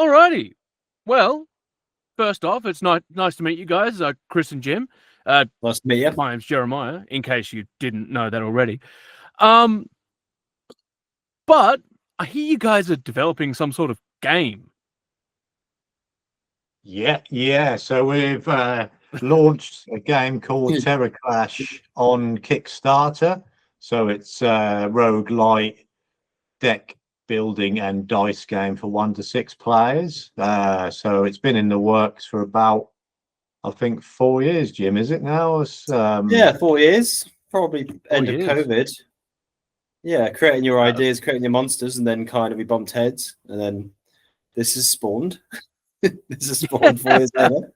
Alrighty. Well, first off, it's nice to meet you guys, Chris and Jim. Nice to meet you. My name's Jeremiah, in case you didn't know that already. But I hear you guys are developing some sort of game. Yeah. So we've launched a game called TerraClash on Kickstarter. So it's a roguelite deck building and dice game for 1 to 6 players. So it's been in the works for about, I think, 4 years. Jim, is it now? Yeah, 4 years. Probably end of COVID. Yeah, creating your ideas, creating your monsters, and then kind of we bumped heads, and then this has spawned. This has spawned 4 years later.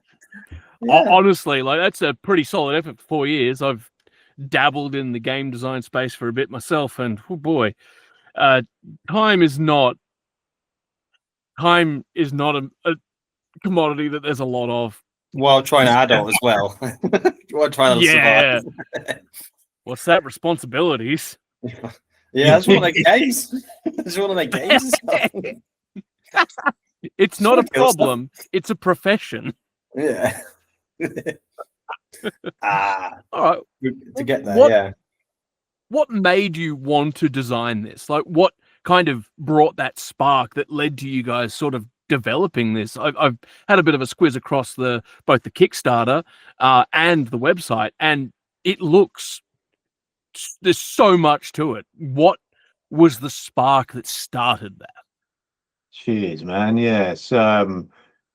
Yeah. Honestly, like that's a pretty solid effort for 4 years. I've dabbled in the game design space for a bit myself, and oh boy, time is not a commodity that there's a lot of. While trying to adult as well. While trying to survive. What's that? Responsibilities. Yeah, that's one of the games. That's one of the games. It's not a problem. It's a profession. Yeah. All right. To get there, What made you want to design this? Like, what kind of brought that spark that led to you guys sort of developing this? I've had a bit of a squiz across both the Kickstarter and the website, and it looks there's so much to it. What was the spark that started that? Cheers, man. Yes. Well,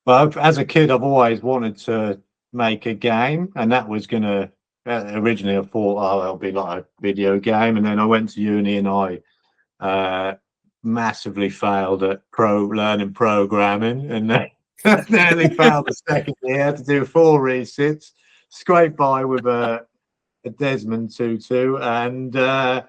as a kid, I've always wanted to make a game, and that was gonna originally I thought, oh, it'll be like a video game, and then I went to uni and I massively failed at learning programming, and nearly failed the second year. I had to do 4 resits, scraped by with a Desmond Tutu, and I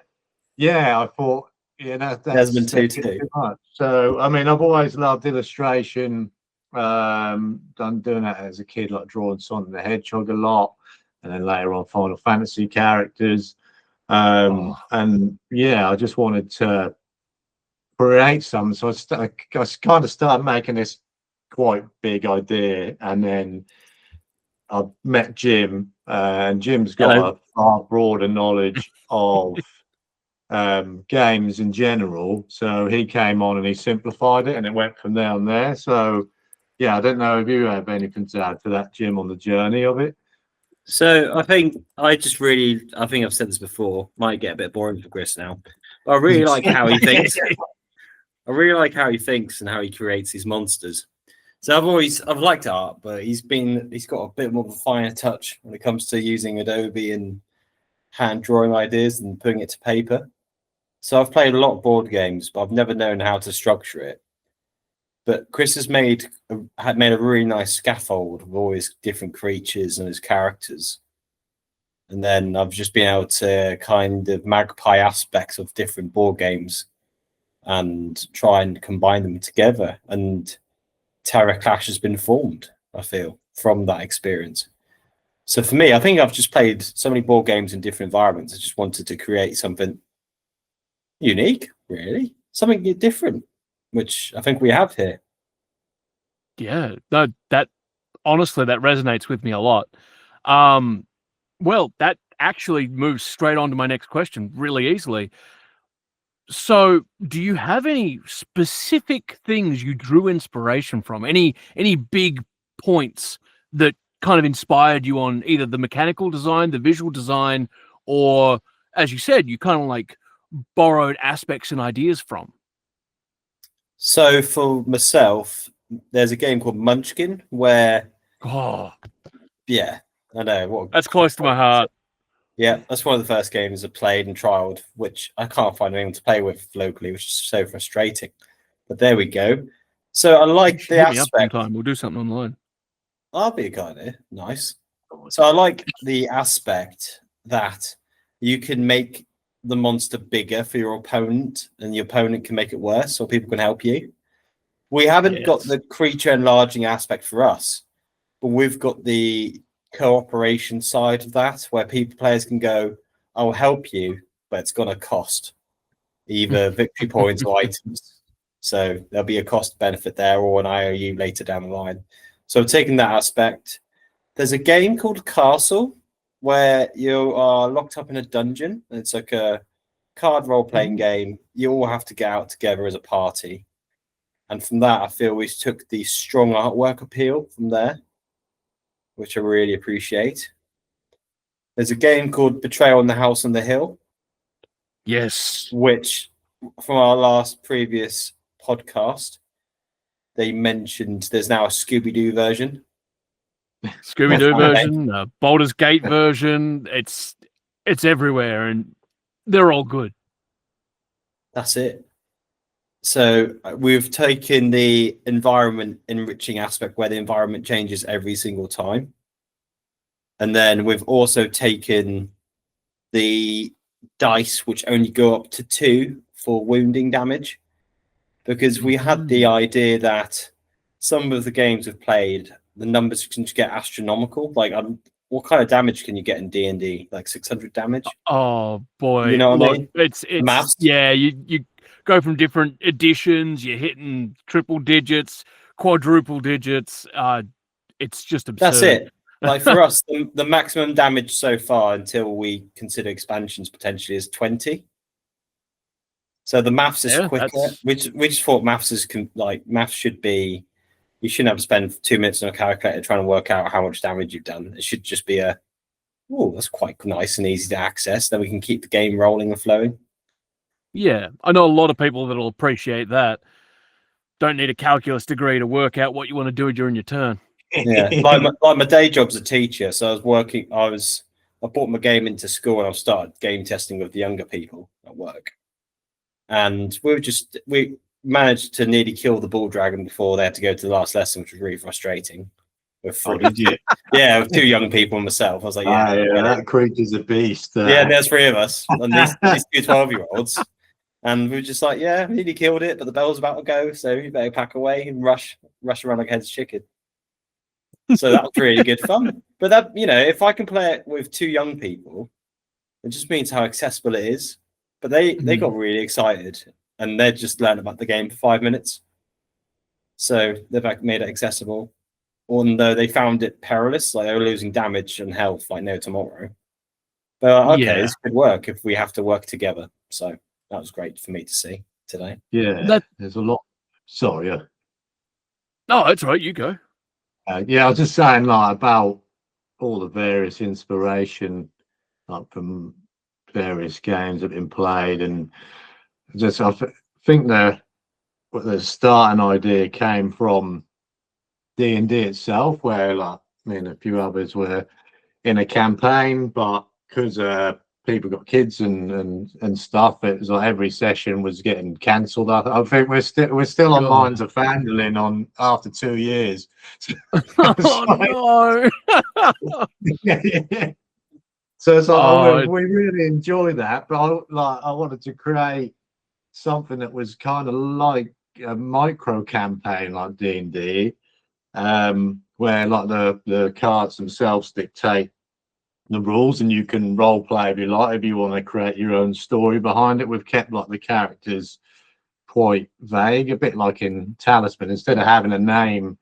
thought, that's Desmond Tutu. Too much. So I mean, I've always loved illustration. Done doing that as a kid, like drawing Sonic the Hedgehog a lot, and then later on Final Fantasy characters. And I just wanted to create something. So I kind of started making this quite big idea, and then I met Jim, and Jim's got a far broader knowledge of games in general. So he came on and he simplified it, and it went from there on there. So yeah, I don't know if you have anything to add to that, Jim, on the journey of it. So I think I've said this before, might get a bit boring for Chris now, but I really like how he thinks. I really like how he thinks and how he creates these monsters. So I've liked art, but he's got a bit more of a finer touch when it comes to using Adobe and hand drawing ideas and putting it to paper. So I've played a lot of board games, but I've never known how to structure it. But Chris has made a really nice scaffold with all his different creatures and his characters. And then I've just been able to kind of magpie aspects of different board games and try and combine them together. And TerraClash has been formed, I feel, from that experience. So for me, I think I've just played so many board games in different environments. I just wanted to create something unique, really. Something different, which I think we have here. Yeah, that honestly, that resonates with me a lot. Well, that actually moves straight on to my next question really easily. So, do you have any specific things you drew inspiration from? Any big points that kind of inspired you on either the mechanical design, the visual design, or, as you said, you kind of like borrowed aspects and ideas from? So for myself, there's a game called Munchkin where... yeah, I know. That's close to my heart. Yeah, that's one of the first games I played and trialed, which I can't find anyone to play with locally, which is so frustrating. But there we go. So I like the aspect. We'll do something online. I'll be a guy there. Nice. So I like the aspect that you can make the monster bigger for your opponent, and your opponent can make it worse, so people can help you. We haven't got the creature enlarging aspect for us, but we've got the cooperation side of that, where players can go, I'll help you, but it's going to cost either victory points or items. So there'll be a cost benefit there or an IOU later down the line. So taking that aspect, there's a game called Castle where you are locked up in a dungeon. It's like a card role-playing game. You all have to get out together as a party. And from that, I feel we took the strong artwork appeal from there, which I really appreciate. There's a game called Betrayal in the House on the Hill. Yes. Which, from our previous podcast, they mentioned there's now a Scooby-Doo version. Scooby-Doo version, Baldur's Gate version. It's everywhere, and they're all good. That's it. So we've taken the environment enriching aspect where the environment changes every single time. And then we've also taken the dice, which only go up to 2 for wounding damage. Because we had the idea that some of the games we've played, the numbers can get astronomical. Like, what kind of damage can you get in D&D? Like 600 damage? Oh boy, You know what I mean? It's Maths? yeah. You go from different editions. You're hitting triple digits, quadruple digits. It's just absurd. That's it. Like for us, the maximum damage so far until we consider expansions potentially is 20. So the maths is quicker. We just thought maths should be. You shouldn't have to spend 2 minutes on a calculator trying to work out how much damage you've done. It should just be that's quite nice and easy to access. Then we can keep the game rolling and flowing. Yeah, I know a lot of people that'll appreciate that. Don't need a calculus degree to work out what you want to do during your turn. Yeah, like my day job's a teacher, so I was working. I brought my game into school and I've started game testing with the younger people at work. And we managed to nearly kill the bull dragon before they had to go to the last lesson, which was really frustrating. With 2 young people and myself. I was like, that creature's a beast. Yeah, there's 3 of us, and these 2 12-year-olds. And we were just like, nearly killed it, but the bell's about to go, so you better pack away and rush around like a head's chicken. So that was really good fun. But that, if I can play it with 2 young people, it just means how accessible it is. But they got really excited, and they just learned about the game for 5 minutes. So they've made it accessible. Although they found it perilous, like they were losing damage and health like no tomorrow. But this could work if we have to work together. So that was great for me to see today. Yeah, there's a lot. Sorry, yeah. No, that's right. You go. I was just saying about all the various inspiration from various games that have been played, and I think the starting idea came from D&D itself, where a few others were in a campaign, but because people got kids and stuff, it was like every session was getting cancelled. I think we're still on Minds of Fandolin on after 2 years. No. So it's like we really enjoy that, but I wanted to create something that was kind of like a micro campaign like D&D. Where the cards themselves dictate the rules, and you can role play if you like. If you want to create your own story behind it, we've kept the characters quite vague, a bit like in Talisman. Instead of having a name,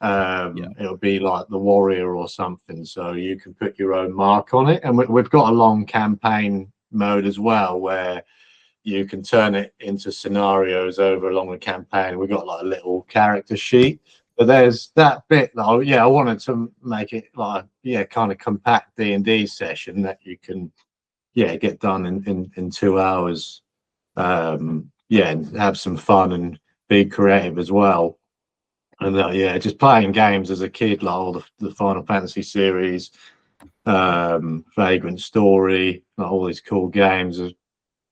it'll be like the warrior or something. So you can put your own mark on it, and we've got a long campaign mode as well, where you can turn it into scenarios over along the campaign. We've got a little character sheet. But there's that bit that I wanted to make it kind of compact D&D session that you can get done in 2 hours. And have some fun and be creative as well. And just playing games as a kid, like all the Final Fantasy series, Vagrant Story, all these cool games.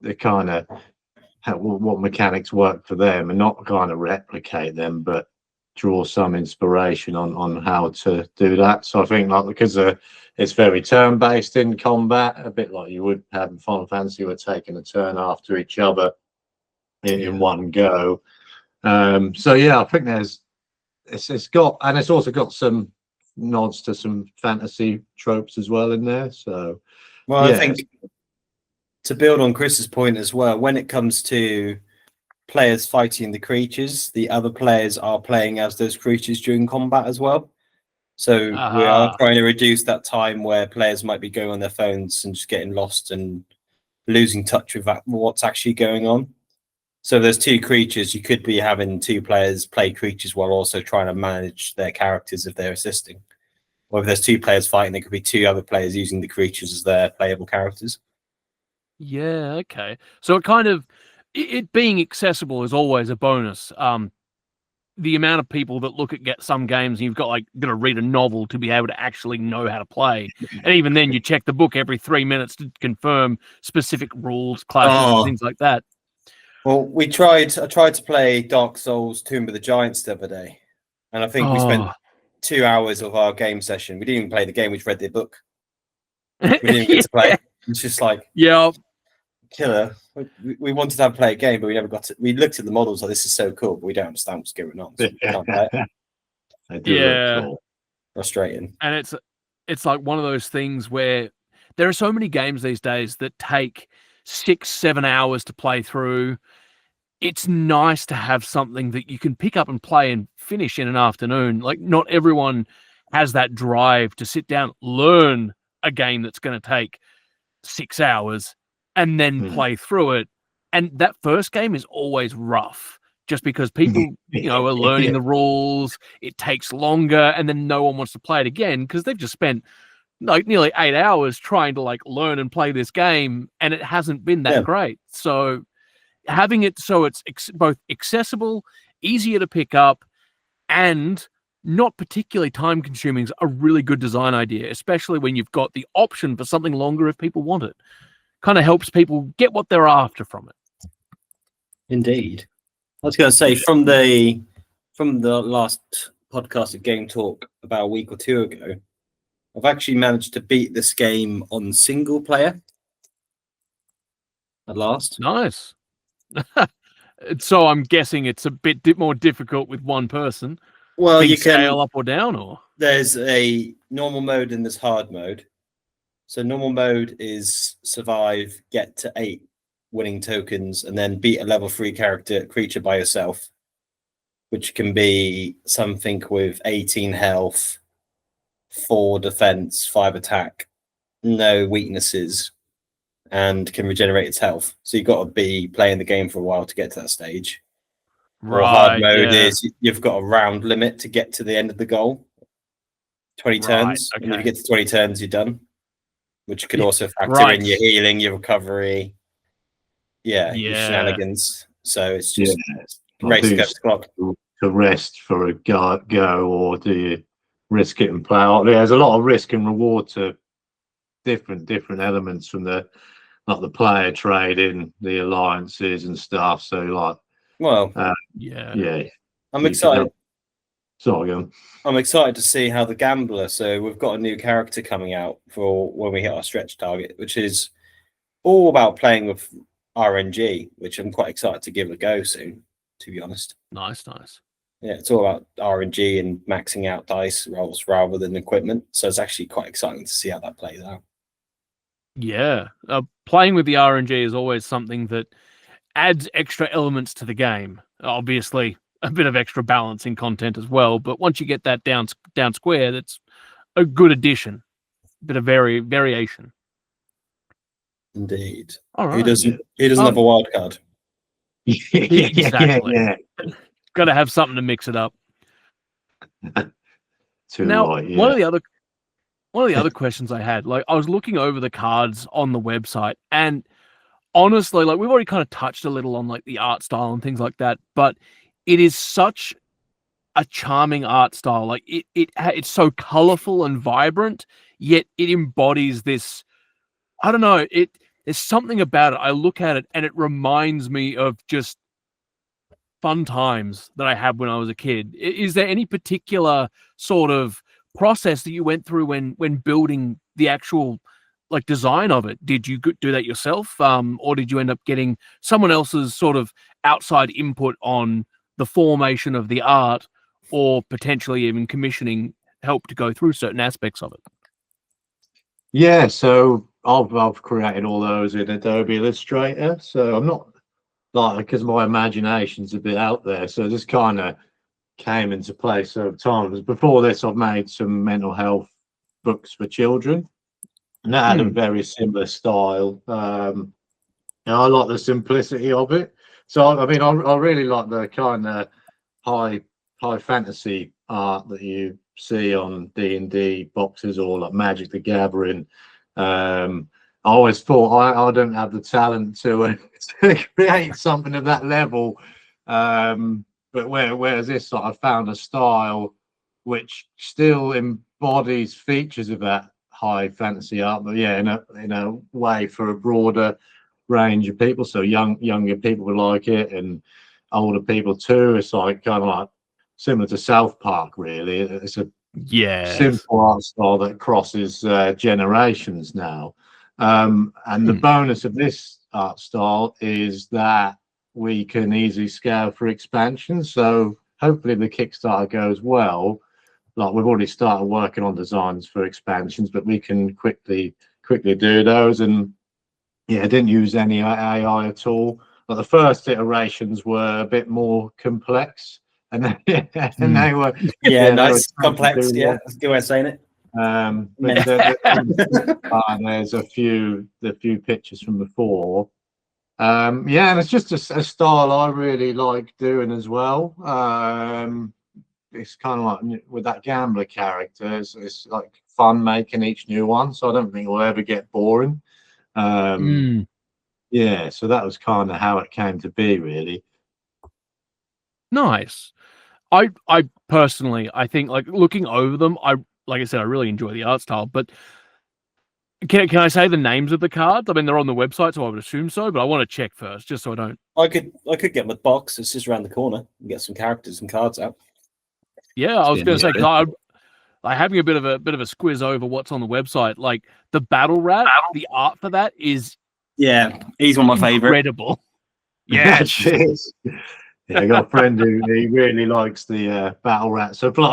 They kind of what mechanics work for them, and not kind of replicate them, but draw some inspiration on how to do that. So I think because it's very turn-based in combat, a bit like you would have in Final Fantasy, we're taking a turn after each other in one go. I think it's also got some nods to some fantasy tropes as well in there. So I think to build on Chris's point as well, when it comes to players fighting the creatures, the other players are playing as those creatures during combat as well. So we are trying to reduce that time where players might be going on their phones and just getting lost and losing touch with what's actually going on. So if there's two creatures, you could be having two players play creatures while also trying to manage their characters if they're assisting. Or if there's two players fighting, there could be two other players using the creatures as their playable characters. Yeah, okay. So it kind of it being accessible is always a bonus. The amount of people that look at get some games and you've got to read a novel to be able to actually know how to play, and even then you check the book every 3 minutes to confirm specific rules, clashes, and things like that. Well, I tried to play Dark Souls Tomb of the Giants the other day, and I think we spent 2 hours of our game session. We didn't even play the game; we just read the book. We didn't even get to play. It's just like killer. We wanted to play a game, but we never got to. We looked at the models like this is so cool, but we don't understand what's going on. So we can't play it. Yeah, cool. Frustrating. And it's like one of those things where there are so many games these days that take 6-7 hours to play through. It's nice to have something that you can pick up and play and finish in an afternoon. Like, not everyone has that drive to sit down, learn a game that's going to take 6 hours and then play through it. And that first game is always rough just because people, are learning the rules. It takes longer, and then no one wants to play it again because they've just spent nearly 8 hours trying to learn and play this game, and it hasn't been that great. So having it so it's both accessible, easier to pick up, and not particularly time consuming is a really good design idea, especially when you've got the option for something longer if people want it. Kind of helps people get what they're after from it. Indeed. I was going to say from the last podcast of Game Talk about a week or two ago, I've actually managed to beat this game on single player at last. Nice. So I'm guessing it's a bit more difficult with one person. Well, you can scale up or down, or there's a normal mode and there's hard mode. So normal mode is survive, get to 8 winning tokens, and then beat a level 3 creature by yourself, which can be something with 18 health, 4 defense, 5 attack, no weaknesses, and can regenerate its health. So you've got to be playing the game for a while to get to that stage. Right, or hard mode is you've got a round limit to get to the end of the goal. 20 turns. Okay. And if you get to 20 turns, you're done. Which could also factor in your healing, your recovery, your shenanigans. So it's just race against the clock. To rest for a go, or do you risk it and play out? There's a lot of risk and reward to different elements from the player trading, the alliances and stuff. So I'm excited. Sorry, I'm excited to see how the gambler. So we've got a new character coming out for when we hit our stretch target, which is all about playing with RNG, which I'm quite excited to give a go soon, to be honest. Nice. Yeah, it's all about RNG and maxing out dice rolls rather than equipment. So it's actually quite exciting to see how that plays out. Yeah, playing with the RNG is always something that adds extra elements to the game. Obviously, a bit of extra balancing content as well, but once you get that down square, that's a good addition. A bit of variation. Indeed. All right. He doesn't have a wild card. Exactly. Got to have something to mix it up. One of the other questions I had, I was looking over the cards on the website, and honestly, we've already kind of touched a little on the art style and things like that, but it is such a charming art style. It's so colorful and vibrant, yet it embodies this. I don't know. There's something about it. I look at it and it reminds me of just fun times that I had when I was a kid. Is there any particular sort of process that you went through when building the actual design of it? Did you do that yourself, or did you end up getting someone else's sort of outside input on the formation of the art, or potentially even commissioning help to go through certain aspects of it? Yeah, so I've created all those in Adobe Illustrator. So I'm not like because my imagination's a bit out there, so this kind of came into place over time. Because before this, I've made some mental health books for children, and that had a very similar style. I like the simplicity of it. So I mean, I really like the kind of high fantasy art that you see on D&D boxes or like Magic the Gathering. I always thought I don't have the talent to create something of that level. But whereas this, I found a style which still embodies features of that high fantasy art, but yeah, in a way for a broader range of people. So younger people will like it, and older people too. It's like kind of like similar to South Park, really. It's a simple art style that crosses generations now. And the bonus of this art style is that we can easily scale for expansion. So hopefully the Kickstarter goes well. Like we've already started working on designs for expansions, but we can quickly do those. And yeah, I didn't use any AI at all. But the first iterations were a bit more complex, and and they were nice, complex. Yeah, that's a good way of saying it. But there's a few pictures from before. And it's just a style I really like doing as well. It's kind of like with that gambler character, it's like fun making each new one, so I don't think it'll ever get boring. Yeah, so that was kind of how it came to be, really. Nice. I personally, I think like looking over them, like I said, I really enjoy the art style, but can I say the names of the cards? I mean, they're on the website, so I would assume so, but I want to check first, just so I don't. I could get my box. It's just around the corner and get some characters and cards out. Yeah, I was going to say, because I'm having a bit of a squiz over what's on the website. Like the battle rat, the art for that is he's one of my favorite. Incredible. Yeah, cheers. Yeah, I got a friend who he really likes the battle rat. So for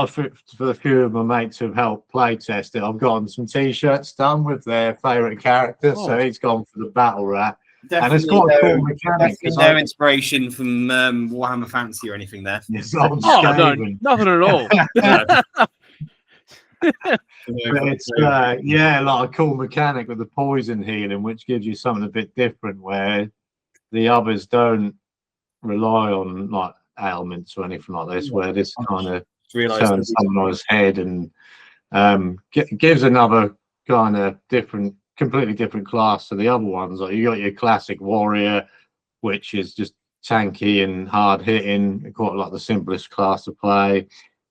a few of my mates who've helped play test it, I've gotten some t-shirts done with their favourite characters. So he's gone for the battle rat. Definitely and it's got a cool mechanic. No inspiration from Warhammer Fantasy or anything there. No, nothing at all. But it's like a cool mechanic with the poison healing, which gives you something a bit different, where the others don't rely on like ailments or anything like this. Where this kind of turns someone on his head and gives another kind of completely different class to the other ones. Like you got your classic warrior, which is just tanky and hard hitting, quite like the simplest class to play.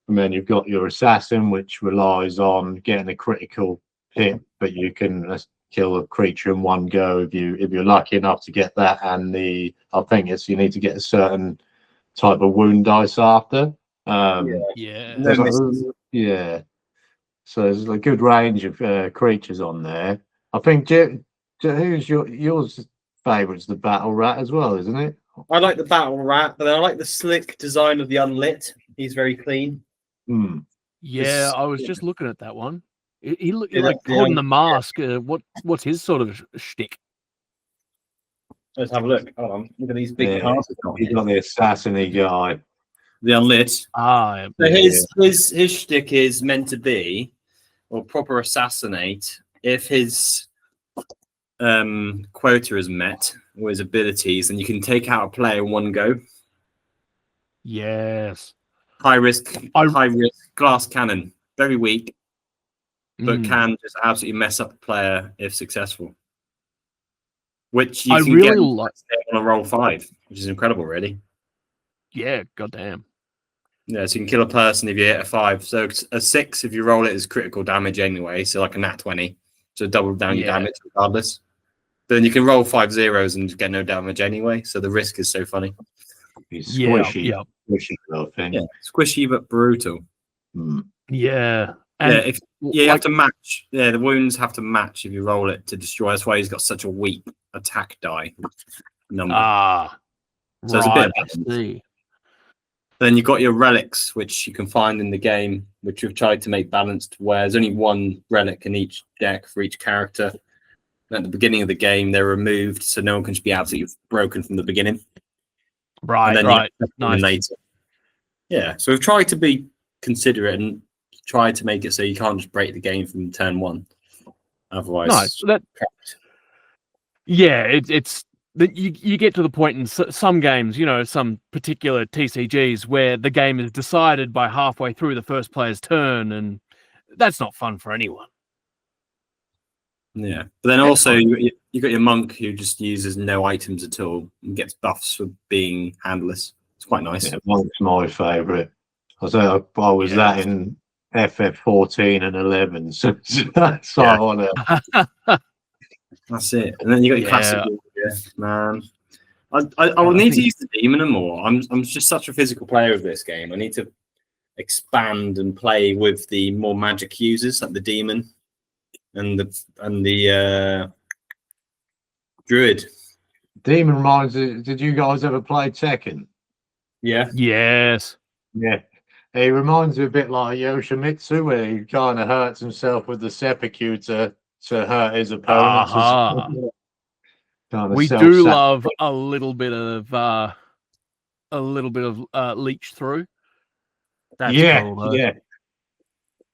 And then you've got your assassin, which relies on getting a critical hit, but you can kill a creature in one go if you're lucky enough to get that. And I think you need to get a certain type of wound dice after. So there's a good range of creatures on there. I think who's yours favourite's the battle rat as well, isn't it? I like the battle rat, but I like the slick design of the unlit. He's very clean. Yeah, I was just looking at that one. He looked like holding the mask. What's his sort of shtick? Let's have a look. Hold on. Look at these big cards. He's got the assassin-y guy. The unlit. So his shtick is meant to be, or proper assassinate, if his quota is met, or his abilities, then you can take out a player in one go. Yes. High risk glass cannon. Very weak, but can just absolutely mess up a player if successful. Which you can get on a roll 5, which is incredible, really. Yeah, goddamn. Yeah, so you can kill a person if you hit a 5. So a 6, if you roll it, is critical damage anyway. So like a nat 20, so double down your damage regardless. But then you can roll 5 zeros and get no damage anyway. So the risk is so funny. He's squishy. Squishy little thing. Yeah, squishy but brutal. Yeah. And you have to match. Yeah, the wounds have to match if you roll it to destroy. That's why he's got such a weak attack die number. So it's a bit of Then you've got your relics, which you can find in the game, which we've tried to make balanced, where there's only one relic in each deck for each character. And at the beginning of the game, they're removed, so no one can just be absolutely broken from the beginning. Right, then right. you Nice. later. Yeah, so we've tried to be considerate and tried to make it so you can't just break the game from turn one. Otherwise, Nice. Yeah, it's that you get to the point in some games, some particular TCGs where the game is decided by halfway through the first player's turn, and that's not fun for anyone. yeah. But then also you got your monk who just uses no items at all and gets buffs for being handless. It's quite nice. Yeah, monk's my favourite. I was that in FF14 and 11, so that's what I want to. That's it. And then you got your classic warrior, man. I will need to use the demon more. I'm just such a physical player of this game. I need to expand and play with the more magic users, like the demon and the druid. Demon reminds me, did you guys ever play Tekken? Yeah. Yes. Yeah. He reminds me a bit like Yoshimitsu, where he kind of hurts himself with the seppuku to hurt his opponents. We do love a little bit of leech through. That's cool, though.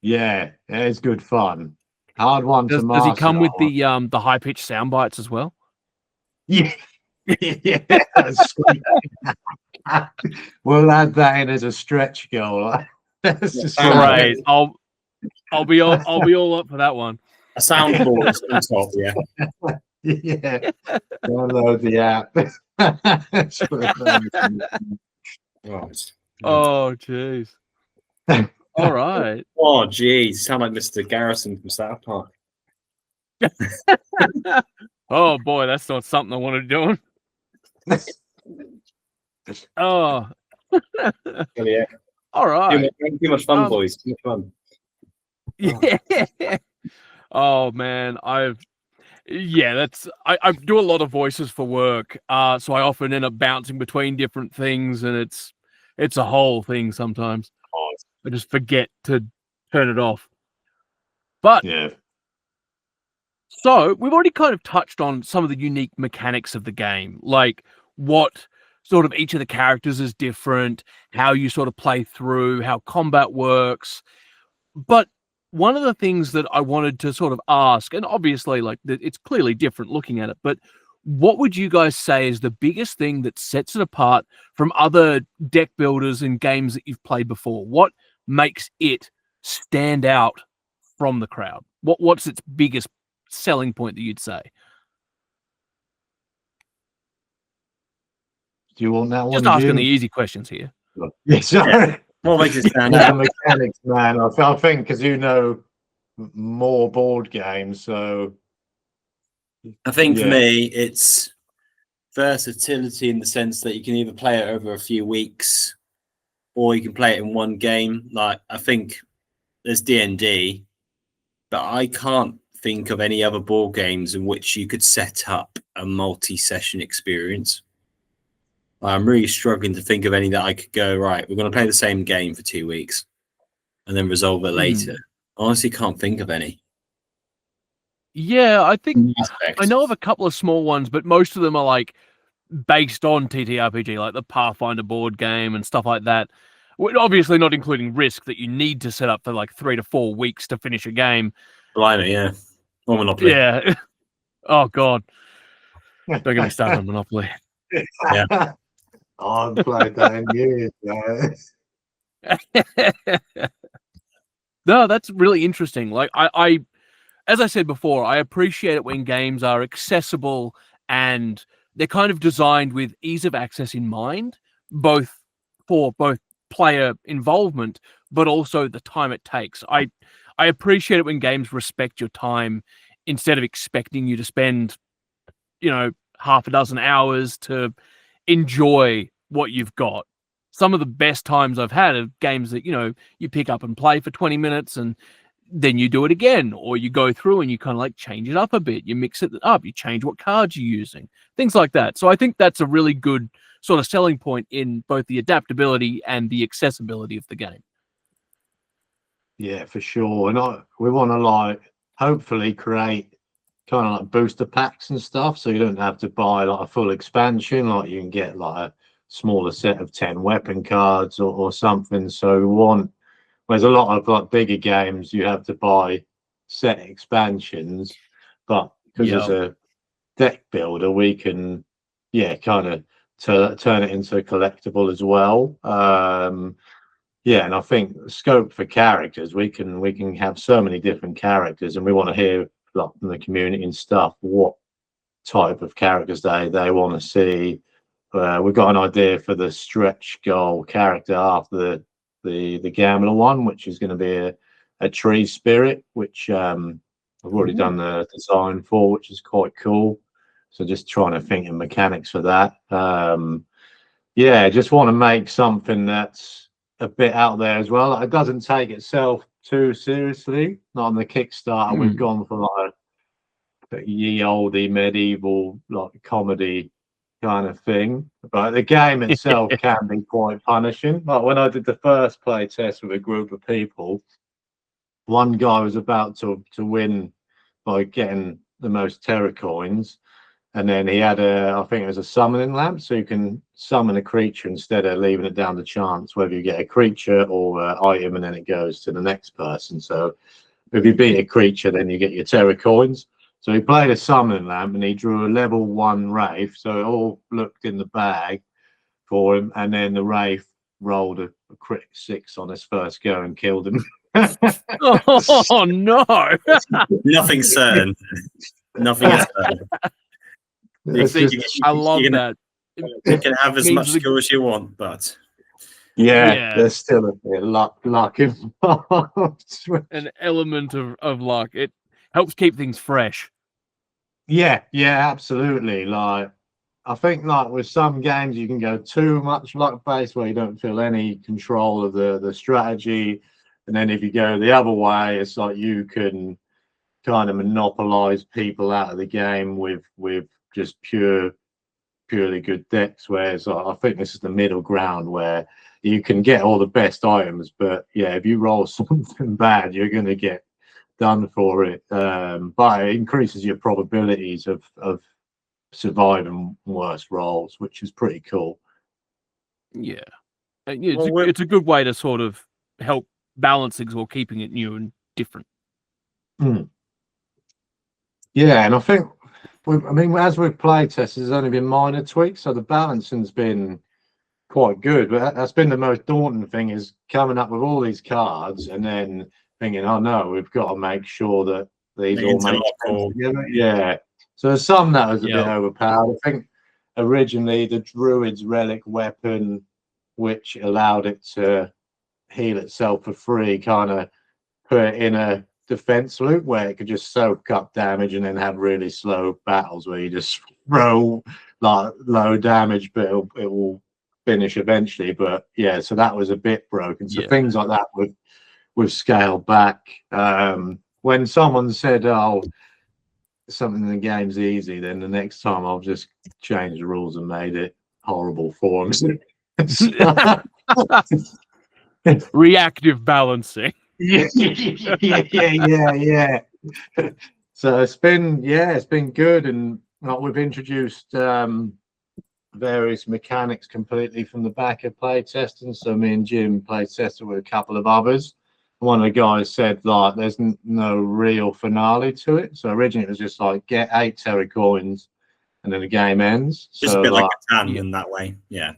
Yeah, it's good fun. Hard one to master. Does he come with the high pitched sound bites as well? Yeah. Yeah. We'll add that in as a stretch goal. Right. I'll be all up for that one. A soundboard on top, yeah. Yeah. Download the app. Oh, jeez. All right. Oh, geez. Sound like Mr. Garrison from South Park. Oh, boy, that's not something I want to do. Oh. Yeah. All right. Too much fun, boys. Too much fun. Yeah. Oh, man. I do a lot of voices for work. So I often end up bouncing between different things, and it's a whole thing sometimes. I just forget to turn it off. But yeah. So we've already kind of touched on some of the unique mechanics of the game, like what sort of each of the characters is different, how you sort of play through, how combat works. But one of the things that I wanted to sort of ask, and obviously like it's clearly different looking at it, but what would you guys say is the biggest thing that sets it apart from other deck builders and games that you've played before? What makes it stand out from the crowd? What's its biggest selling point that you'd say? Do you want that one? Just asking the easy questions here. Yeah, sorry. What makes it stand out? The mechanics, man. I think because you know more board games, so I think for me it's versatility in the sense that you can either play it over a few weeks or you can play it in one game. Like I think there's D&D, but I can't think of any other board games in which you could set up a multi-session experience. I'm really struggling to think of any that I could go, right, we're going to play the same game for 2 weeks and then resolve it later. Honestly, can't think of any. Yeah, I think I know of a couple of small ones, but most of them are like based on TTRPG, like the Pathfinder board game and stuff like that. Obviously not including Risk that you need to set up for like 3 to 4 weeks to finish a game. Blimey, yeah. Or Monopoly. Yeah. Oh, God. Don't get me started on Monopoly. Yeah. I've played that in years, man. No, that's really interesting. Like I as I said before, I appreciate it when games are accessible and they're kind of designed with ease of access in mind, both for player involvement, but also the time it takes. I appreciate it when games respect your time instead of expecting you to spend, half a dozen hours to enjoy what you've got. Some of the best times I've had are games that, you pick up and play for 20 minutes and then you do it again, or you go through and you kind of like change it up a bit. You mix it up, you change what cards you're using, things like that. So I think that's a really good sort of selling point in both the adaptability and the accessibility of the game. Yeah, for sure. And we want to hopefully create kind of like booster packs and stuff, so you don't have to buy like a full expansion. Like you can get like smaller set of 10 weapon cards or something. So we want, there's a lot of like bigger games you have to buy set expansions, but because as a deck builder we can kind of turn it into a collectible as well. And I think scope for characters, we can have so many different characters, and we want to hear like from the community and stuff what type of characters they want to see. We've got an idea for the stretch goal character after the gambler one, which is going to be a tree spirit, which I've already done the design for, which is quite cool. So just trying to think of mechanics for that. Just want to make something that's a bit out there as well. It doesn't take itself too seriously. Not on the Kickstarter, we've gone for like a ye olde medieval like comedy kind of thing, but the game itself can be quite punishing. Like when I did the first play test with a group of people, one guy was about to win by getting the most Terra coins, and then he had I think it was a summoning lamp, so you can summon a creature instead of leaving it down to chance whether you get a creature or item, and then it goes to the next person. So if you beat a creature, then you get your Terra coins. So he played a summoning lamp and he drew a level 1 Wraith. So it all looked in the bag for him. And then the Wraith rolled a crit 6 on his first go and killed him. Oh, no. Nothing certain. Nothing is certain. I love that. You can have as much skill as you want, but... Yeah, there's still a bit of luck involved. An element of luck. It helps keep things fresh. Yeah, absolutely. Like I think like with some games you can go too much luck based where you don't feel any control of the strategy, and then if you go the other way, it's like you can kind of monopolize people out of the game with just purely good decks. Whereas I think this is the middle ground where you can get all the best items, but if you roll something bad, you're going to get done for it. But it increases your probabilities of surviving worse rolls, which is pretty cool. Yeah, it's a good way to sort of help balance things while keeping it new and different. Yeah, and I think as we've played tests, there's only been minor tweaks, so the balancing's been quite good. But that's been the most daunting thing, is coming up with all these cards and then thinking, oh no, we've got to make sure that these all make sense together. Yeah. So there's some that was a bit overpowered. I think originally the Druid's relic weapon, which allowed it to heal itself for free, kind of put it in a defense loop where it could just soak up damage and then have really slow battles where you just roll like low damage, but it will finish eventually. But so that was a bit broken. So things like that we've scaled back. When someone said, oh, something in the game's easy, then the next time I'll just change the rules and made it horrible for them. Reactive balancing. Yeah. So it's been good, and we've introduced various mechanics completely from the back of play testing. So me and Jim play tested with a couple of others. One of the guys said like there's no real finale to it. So originally it was just like get 8 Terra coins and then the game ends. Just so a bit like a tan in that way. Yeah.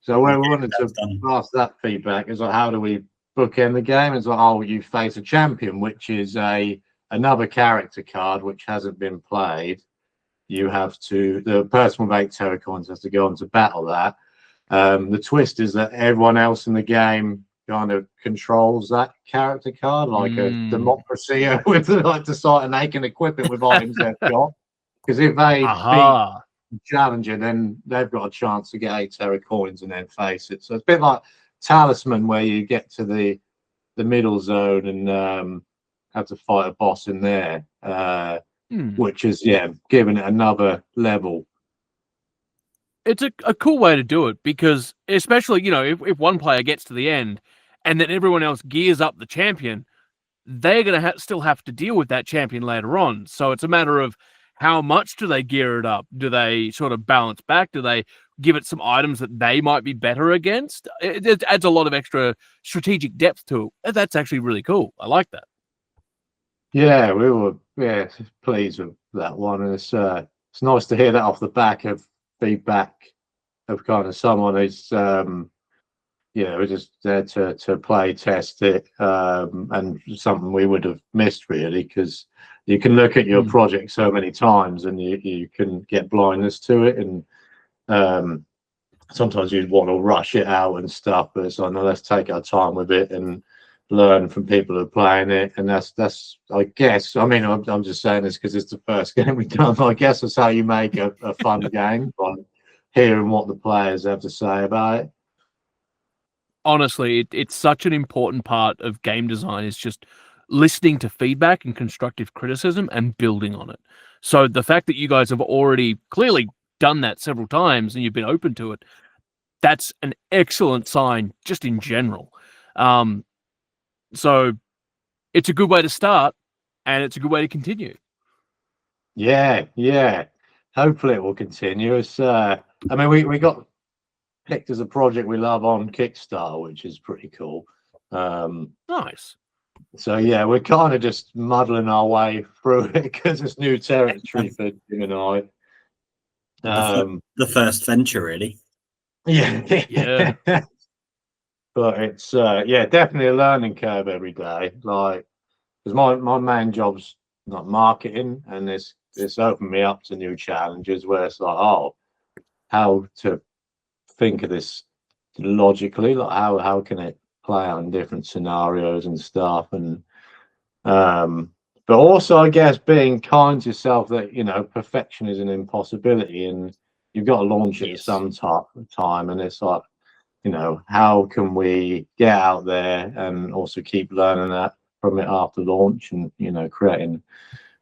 So where we wanted to ask that feedback is like, how do we bookend the game? It's like, oh, you face a champion, which is another character card which hasn't been played. You have to, the person with 8 Terra coins has to go on to battle that. The twist is that everyone else in the game kind of controls that character card like a democracy with like decide, and they can equip it with items they've got. Because if they beat the challenger, then they've got a chance to get 8 Terra coins and then face it. So it's a bit like Talisman, where you get to the middle zone and have to fight a boss in there, which is giving it another level. It's a cool way to do it, because especially if one player gets to the end and then everyone else gears up the champion, they're going to still have to deal with that champion later on. So it's a matter of how much do they gear it up? Do they sort of balance back? Do they give it some items that they might be better against? It adds a lot of extra strategic depth to it. That's actually really cool. I like that. Yeah, we were pleased with that one, and it's nice to hear that off the back of feedback of kind of someone who's we're just there to play test it, and something we would have missed really, because you can look at your project so many times and you can get blindness to it, and sometimes you want to rush it out and stuff, but it's like, no, let's take our time with it and learn from people who are playing it. And that's I guess, I mean, I'm just saying this because it's the first game we've done. I guess that's how you make a fun game, by hearing what the players have to say about it. Honestly, it's such an important part of game design, is just listening to feedback and constructive criticism and building on it. So the fact that you guys have already clearly done that several times and you've been open to it, that's an excellent sign just in general. So it's a good way to start, and it's a good way to continue. Yeah. Hopefully it will continue. It's I mean, we got picked as a project we love on Kickstarter, which is pretty cool. Nice. So yeah, we're kind of just muddling our way through it because it's new territory for Jim and I. The first venture, really. Yeah. But it's definitely a learning curve every day. Like, because my main job's not marketing, and it's opened me up to new challenges where it's like, oh, how to think of this logically, like how can it play out in different scenarios and stuff, and but also I guess being kind to yourself, that perfection is an impossibility and you've got to launch it at some time, and it's like, how can we get out there and also keep learning that from it after launch, and creating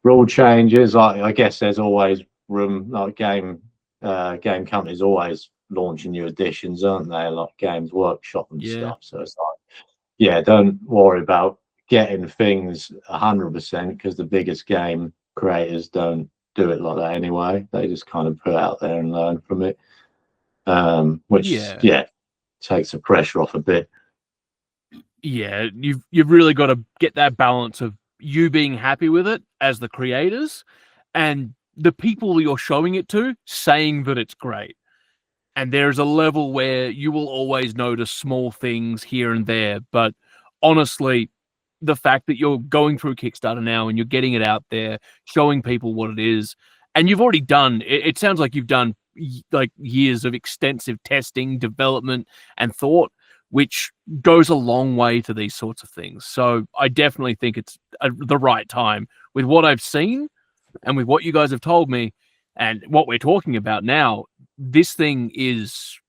rule changes. I guess there's always room, like game companies always launching new editions, aren't they? Like Games Workshop and stuff. So it's like, don't worry about getting things 100%, because the biggest game creators don't do it like that anyway. They just kind of put it out there and learn from it, which takes the pressure off a bit. Yeah, you've really got to get that balance of you being happy with it as the creators, and the people you're showing it to saying that it's great. And there's a level where you will always notice small things here and there, but honestly, the fact that you're going through Kickstarter now and you're getting it out there, showing people what it is, and you've already done, it sounds like you've done like years of extensive testing, development, and thought, which goes a long way to these sorts of things. So I definitely think it's the right time with what I've seen and with what you guys have told me and what we're talking about now. This thing is,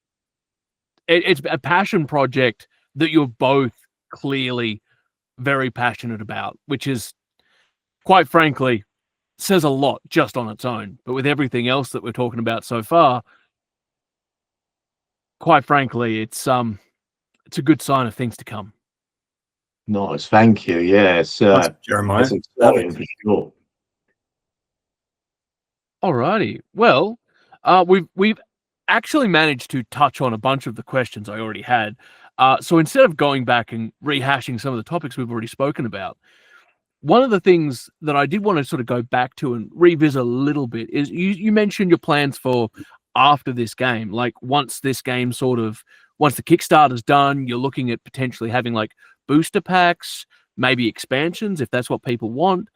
it's a passion project that you're both clearly very passionate about, which is, quite frankly, says a lot just on its own. But with everything else that we're talking about so far, quite frankly, it's a good sign of things to come. Nice, thank you. Yes, Jeremiah. that's exciting for sure. Alrighty. Well, we've actually managed to touch on a bunch of the questions I already had. So instead of going back and rehashing some of the topics we've already spoken about, one of the things that I did want to sort of go back to and revisit a little bit is you mentioned your plans for after this game. Like once the Kickstarter's done, you're looking at potentially having like booster packs, maybe expansions, if that's what people want.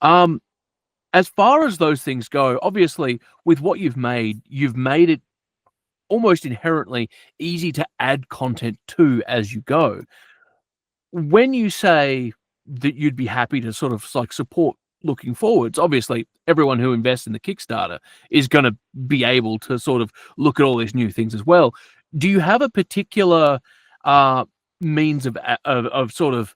As far as those things go, obviously with what you've made it almost inherently easy to add content to as you go. When you say that you'd be happy to sort of like support looking forwards, obviously everyone who invests in the Kickstarter is going to be able to sort of look at all these new things as well. Do you have a particular means of sort of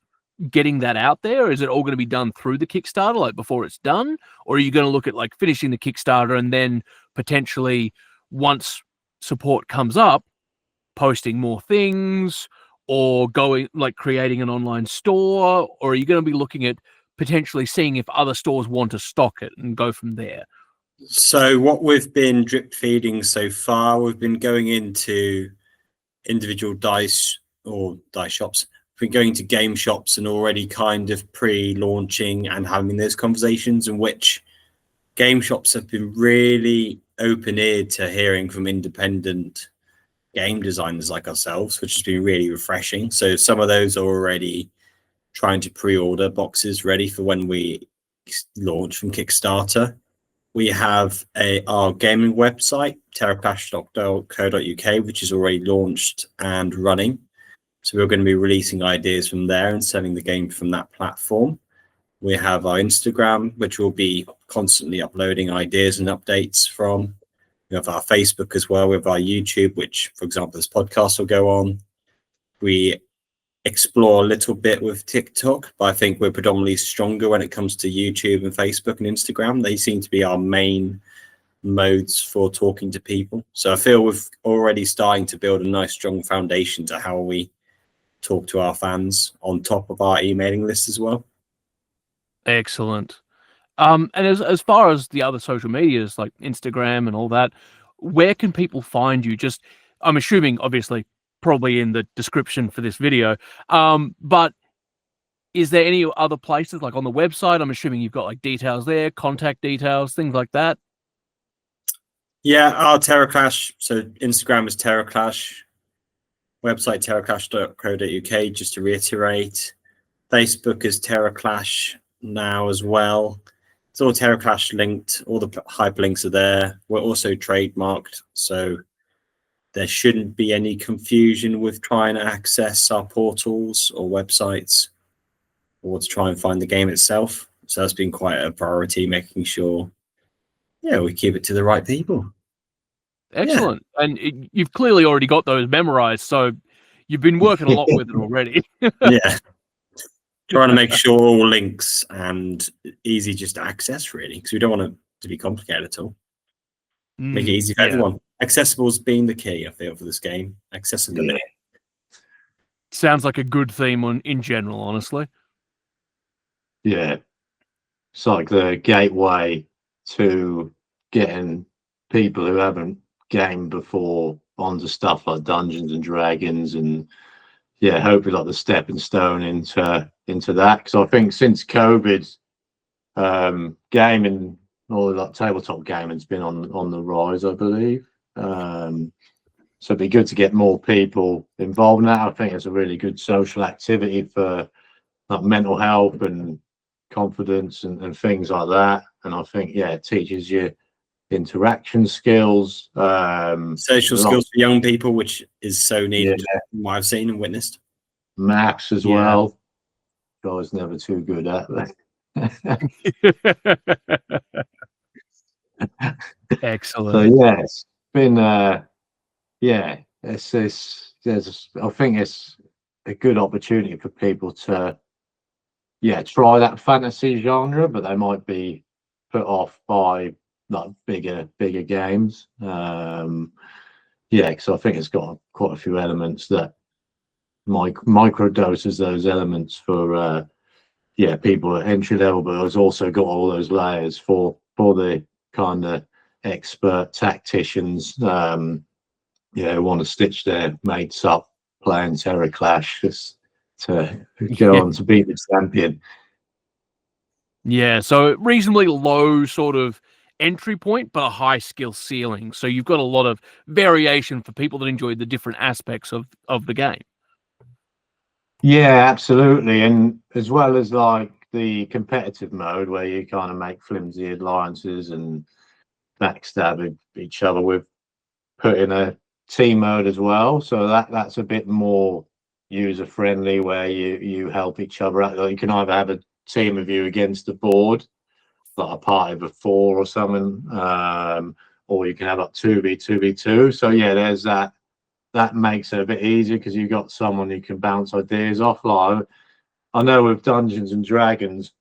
getting that out there? Is it all going to be done through the Kickstarter, like before it's done? Or are you going to look at like finishing the Kickstarter and then potentially, once support comes up, posting more things, or going like creating an online store? Or are you going to be looking at potentially seeing if other stores want to stock it and go from there? So what we've been drip feeding so far, we've been going into individual dice shops. We've been going to game shops and already kind of pre-launching and having those conversations, in which game shops have been really open-eared to hearing from independent game designers like ourselves, which has been really refreshing. So some of those are already trying to pre-order boxes ready for when we launch from Kickstarter. We have our gaming website, TerraClash.co.uk, which is already launched and running. So we're going to be releasing ideas from there and selling the game from that platform. We have our Instagram, which will be constantly uploading ideas and updates from. We have our Facebook as well. We have our YouTube, which, for example, this podcast will go on. We explore a little bit with TikTok, but I think we're predominantly stronger when it comes to YouTube and Facebook and Instagram. They seem to be our main modes for talking to people. So I feel we're already starting to build a nice, strong foundation to how we talk to our fans on top of our emailing list as well. Excellent. And as far as the other social medias like Instagram and all that, where can people find you? Just, I'm assuming, obviously, probably in the description for this video. But is there any other places, like on the website? I'm assuming you've got like details there, contact details, things like that. Yeah, our TerraClash. So Instagram is TerraClash. Website TerraClash.co.uk. Just to reiterate, Facebook is TerraClash now as well. It's all TerraClash linked. All the hyperlinks are there. We're also trademarked, so there shouldn't be any confusion with trying to access our portals or websites or to try and find the game itself. So that's been quite a priority, making sure, we keep it to the right people. Excellent. Yeah. And you've clearly already got those memorized, so you've been working a lot with it already. Yeah. Trying to make sure all links and easy just to access, really, because we don't want it to be complicated at all. Make it easy for everyone. Accessible's been the key, I feel, for this game. Accessibility. Yeah. Sounds like a good theme in general, honestly. Yeah. It's like the gateway to getting people who haven't gamed before onto stuff like Dungeons and Dragons, and hopefully like the stepping stone into that. Because I think since COVID, gaming, or like tabletop gaming's been on the rise, I believe. So it'd be good to get more people involved in that. I think it's a really good social activity for like mental health and confidence and things like that. And I think it teaches you interaction skills, social skills for young people, which is so needed, from what I've seen and witnessed. Maths as well. I was never too good at that. Excellent. So it's been I think it's a good opportunity for people to try that fantasy genre, but they might be put off by like bigger games. Because I think it's got quite a few elements that micro doses those elements for people at entry level, but it's also got all those layers for the kind of expert tacticians who want to stitch their mates up playing TerraClash just to go on to beat the champion. Yeah, so reasonably low sort of entry point, but a high skill ceiling. So you've got a lot of variation for people that enjoy the different aspects of the game. Yeah, absolutely. And as well as like the competitive mode where you kind of make flimsy alliances and backstab each other, we've put in a team mode as well. So that's a bit more user friendly, where you help each other out. Like you can either have a team of you against the board, like a party of 4 or something, or you can have up 2v2. So there's that makes it a bit easier because you've got someone you can bounce ideas off. Like I know with Dungeons and Dragons,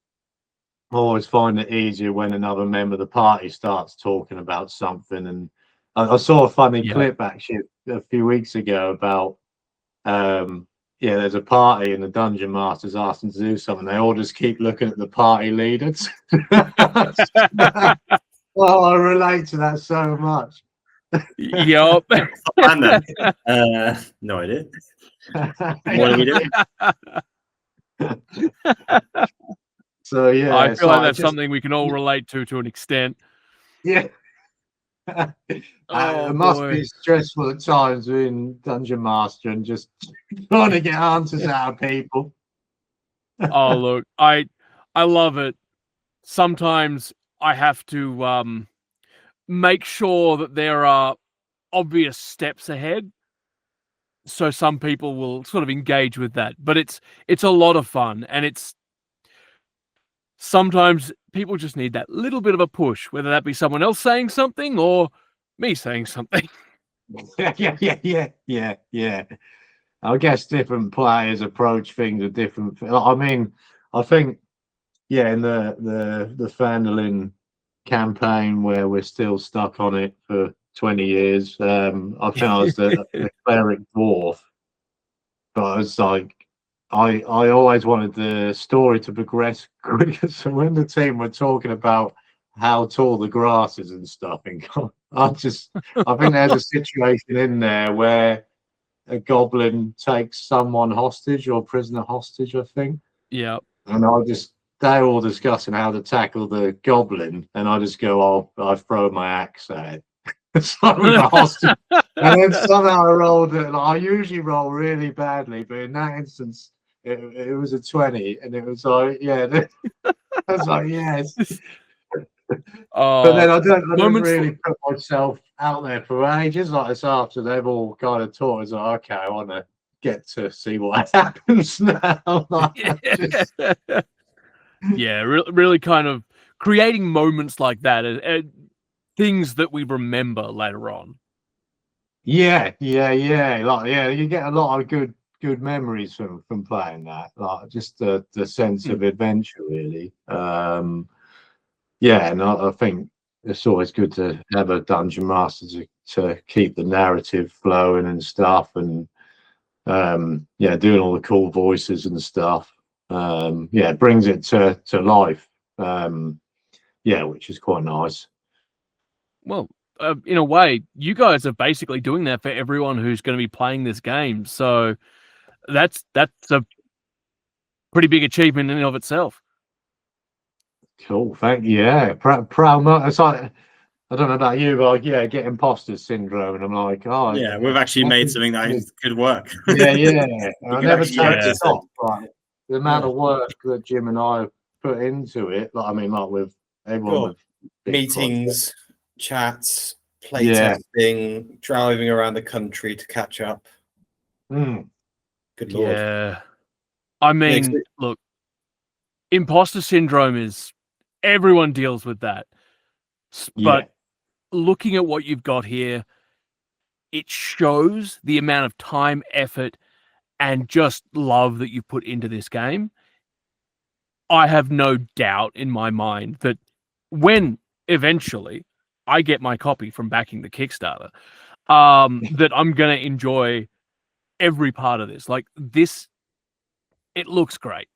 I always find it easier when another member of the party starts talking about something. And I saw a funny clip actually a few weeks ago about there's a party and the dungeon master's asked them to do something. They all just keep looking at the party leaders. Oh, I relate to that so much. Yup. And then, no idea. What are we doing? So yeah, I it's feel like that's just, something we can all relate to an extent. yeah. Oh It must boy. be stressful at times being Dungeon Master and just trying to get answers out of people. Oh look, I love it. Sometimes I have to make sure that there are obvious steps ahead, so some people will sort of engage with that. But it's a lot of fun, and it's sometimes people just need that little bit of a push, whether that be someone else saying something or me saying something. Yeah. I guess different players approach things at different. I mean, I think, yeah, in the Fandolin campaign where we're still stuck on it for 20 years, I think I was the cleric dwarf, but I was like, I always wanted the story to progress quicker. So when the team were talking about how tall the grass is and stuff, and I think there's a situation in there where a goblin takes someone hostage or prisoner hostage, I think. Yeah. And they're all discussing how to tackle the goblin, and I just go, "Oh, I throw my axe at it." So with the hostage, and then somehow I rolled it. I usually roll really badly, but in that instance, it was a 20, and it was like, yeah, I was like, yes. But then I don't really put myself out there for ages. Like it's after they've all kind of taught. It's like, okay, I want to get to see what happens now. Yeah, really kind of creating moments like that and things that we remember later on. Yeah. Like, yeah, you get a lot of good memories from playing that. Like just the sense of adventure, really. Yeah, and I think it's always good to have a dungeon master to keep the narrative flowing and stuff, and yeah, doing all the cool voices and stuff. Yeah, it brings it to life. Yeah, which is quite nice. Well, in a way, you guys are basically doing that for everyone who's going to be playing this game. So that's a pretty big achievement in and of itself. Cool, thank you. Yeah, proud. It's like, I don't know about you, but yeah, get imposter syndrome, and I'm like, oh Yeah, we've actually made something that could work. Yeah. I never take it stock. Like the amount of work that Jim and I put into it. Like I mean, like with everyone with meetings, chats, play testing, driving around the country to catch up. Good lord. Yeah. I mean, look, imposter syndrome is everyone deals with that. But looking at what you've got here, it shows the amount of time, effort, and just love that you put into this game. I have no doubt in my mind that when eventually I get my copy from backing the Kickstarter, that I'm going to enjoy every part of this. Like this, it looks great.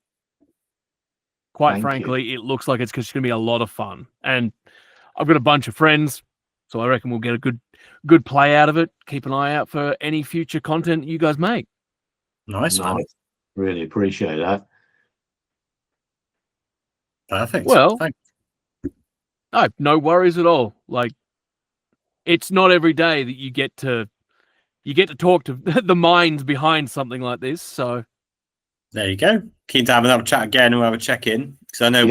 Quite frankly, it looks like it's going to be a lot of fun. And I've got a bunch of friends, so I reckon we'll get a good play out of it. Keep an eye out for any future content you guys make. Nice. Really appreciate that. Perfect. Well, thanks. No worries at all. Like, it's not every day that you get to talk to the minds behind something like this. So there you go. Keen to have another chat again. We'll have a check-in because I know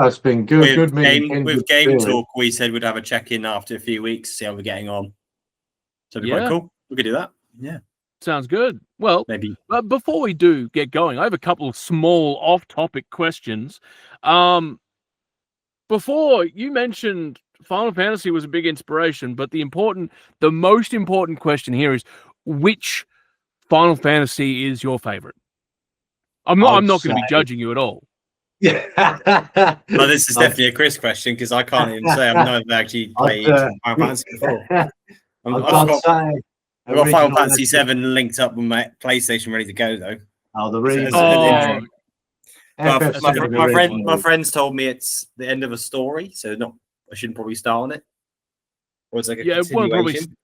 it's been good. Good meeting. With Game Talk, we said we'd have a check-in after a few weeks, see how we're getting on. So it'd be quite cool. We could do that. Yeah. Sounds good. Well, maybe. But before we do get going, I have a couple of small off-topic questions. Before you mentioned Final Fantasy was a big inspiration, but the most important question here is which Final Fantasy is your favorite? I'm not going to be judging you at all. Yeah. Well, this is definitely a Chris question because I can't even say I've never actually played Final Fantasy before. I've got Final Fantasy 7 linked up with my PlayStation ready to go though. Oh, the reason. My friends told me it's the end of a story, so not I shouldn't probably start on it, or it's like a Yeah, well, probably continuation.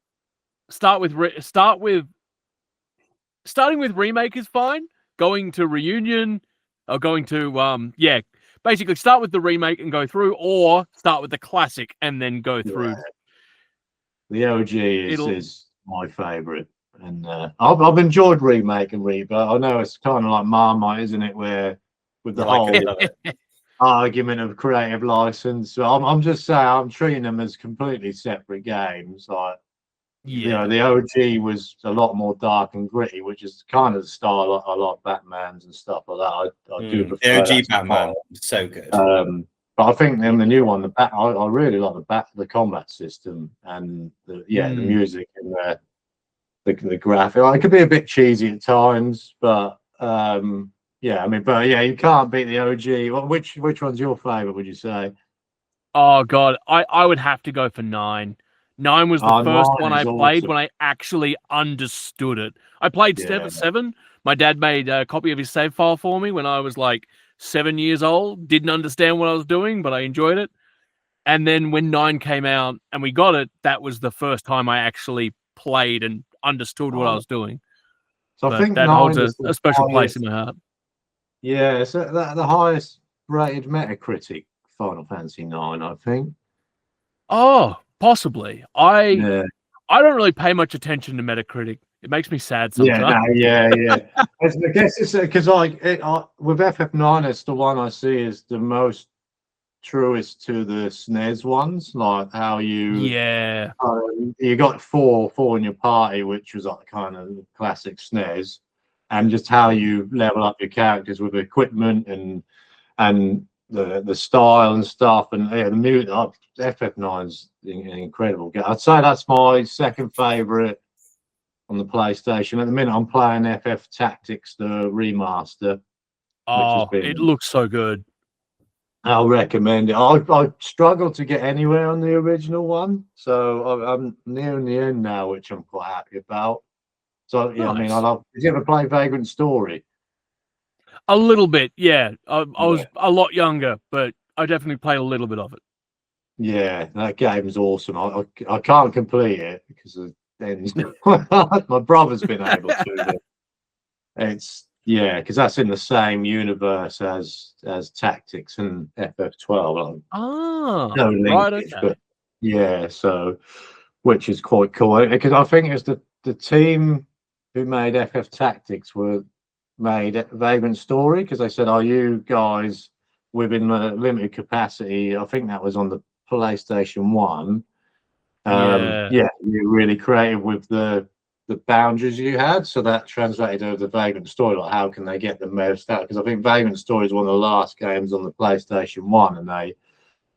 starting with remake is fine. Going to reunion or going to basically start with the remake and go through, or start with the classic and then go through. The OG It'll- is my favourite, and I've enjoyed remake and but I know it's kind of like Marmite, isn't it? Where with the You like whole it, love it. argument of creative license, so I'm just saying I'm treating them as completely separate games. Like, you know, the OG was a lot more dark and gritty, which is kind of the style I like Batman's and stuff like that. I do prefer The OG that Batman, style. so good. But I think in the new one, I really like the combat system and the music and the graphic. Like, it could be a bit cheesy at times, but you can't beat the OG. Well, which one's your favorite, would you say? Oh god, I would have to go for 9. 9 was the first one I played when I actually understood it. I played 7. My dad made a copy of his save file for me when I was like 7 years old. Didn't understand what I was doing, but I enjoyed it. And then when 9 came out and we got it, that was the first time I actually played and understood what I was doing. So I think that 9 holds is a special place in my heart. Yeah, it's the highest rated Metacritic Final Fantasy 9, I think. Oh, possibly. I don't really pay much attention to Metacritic. It makes me sad sometimes. Yeah. I guess it's because with FF9, it's the one I see is the most truest to the SNES ones, like how you you got four in your party, which was like kind of classic SNES, and just how you level up your characters with equipment and the style and stuff, and the music. FF9's an incredible game. I'd say that's my second favorite on the PlayStation. At the minute, I'm playing FF Tactics, the remaster. Oh, it looks so good. I'll recommend it. I struggled to get anywhere on the original one, so I'm nearing the end now, which I'm quite happy about. So yeah, Nice. I love. Did you ever play Vagrant Story? A little bit, yeah. I was a lot younger, but I definitely played a little bit of it. Yeah, that game's awesome. I can't complete it because of ends. My brother's been able to. But it's because that's in the same universe as Tactics and FF12. Oh, no linkage, but so which is quite cool because I think it's the team who made FF Tactics made Vagrant Story because they said, "Are you guys within the limited capacity?" I think that was on the PlayStation 1. You're really creative with the boundaries you had, so that translated over the Vagrant Story. Like, how can they get the most out? Because I think Vagrant Story is one of the last games on the PlayStation 1, and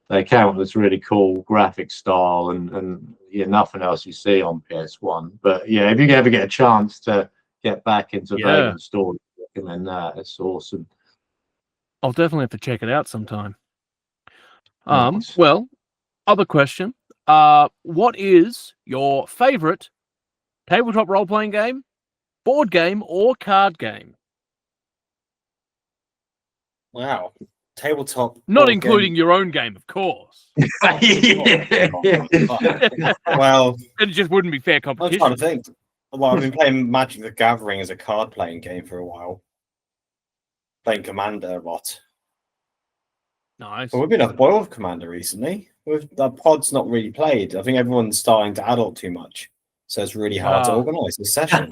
they came up with this really cool graphic style and nothing else you see on PS1. But if you ever get a chance to get back into Vagrant Story, I recommend that. It's awesome. I'll definitely have to check it out sometime. Nice. Well, other question. What is your favorite tabletop role-playing game, board game, or card game? Wow. Tabletop. Not including your own game, of course. Well, it just wouldn't be fair competition. I'm trying to think. Well, I've been playing Magic the Gathering as a card-playing game for a while. Playing Commander a lot. Nice. Well, we've been a boil of Commander recently. The pod's not really played. I think everyone's starting to adult too much. So it's really hard to organise a session.